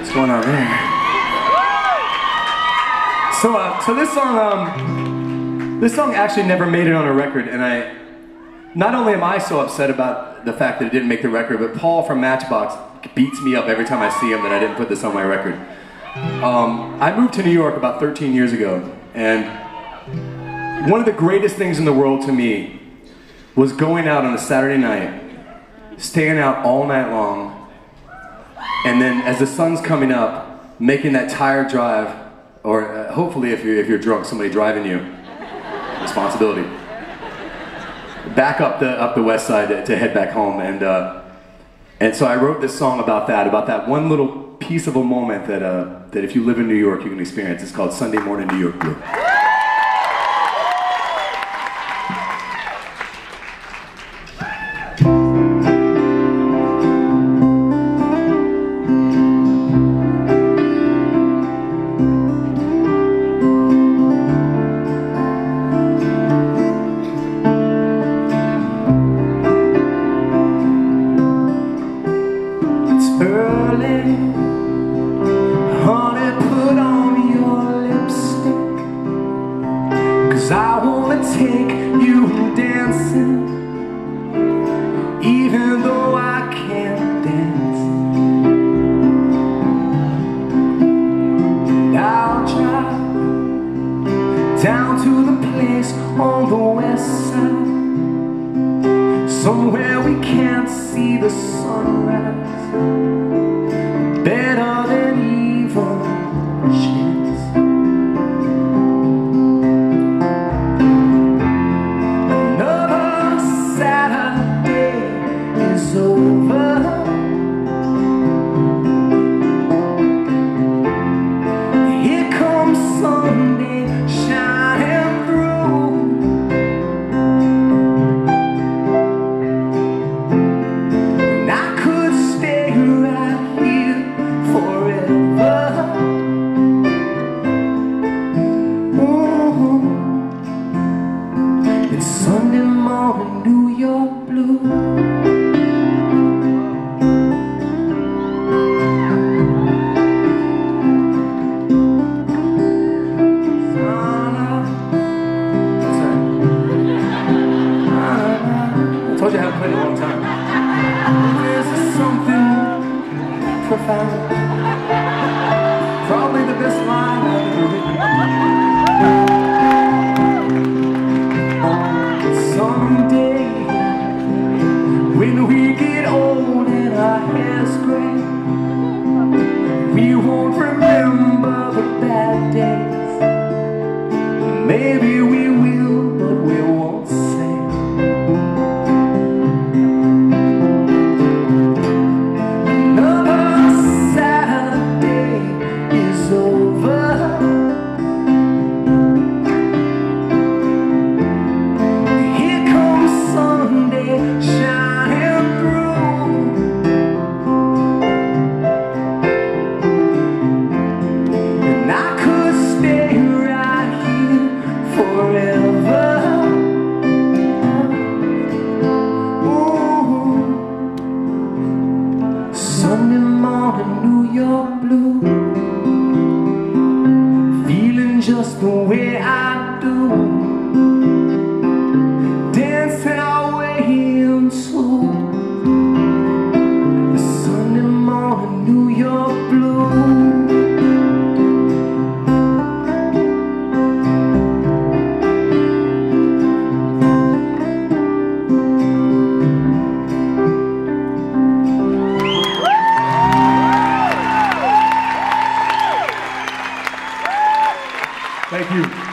What's going on there? So this song actually never made it on a record, and not only am I so upset about the fact that it didn't make the record, but Paul from Matchbox beats me up every time I see him that I didn't put this on my record. I moved to New York about 13 years ago, and one of the greatest things in the world to me was going out on a Saturday night, staying out all night long, and then as the sun's coming up, making that tired drive, or hopefully if you're drunk, somebody driving you, responsibility, back up the west side to head back home. And so I wrote this song about that one little piece of a moment that if you live in New York, you can experience. It's called Sunday Morning New York Blue. Early, honey, put on your lipstick, 'cause I wanna take you dancing, even though I can't dance. I'll drive down to the place on the west side, somewhere we can't see the sunrise. Better than even a chance. Another Saturday is over. Here comes Sunday shining through. And I could stay right here forever. Ooh. It's Sunday morning, New York blue. I told you I haven't played in a long time. There's something profound, probably the best line I've ever written. Someday, when we get old and our hair's gray, we won't remember the bad days. Maybe we will, but we won't say. Sunday morning, New York blue, feeling just the way I do, dancing our way into the Sunday morning, New York blue. Thank you.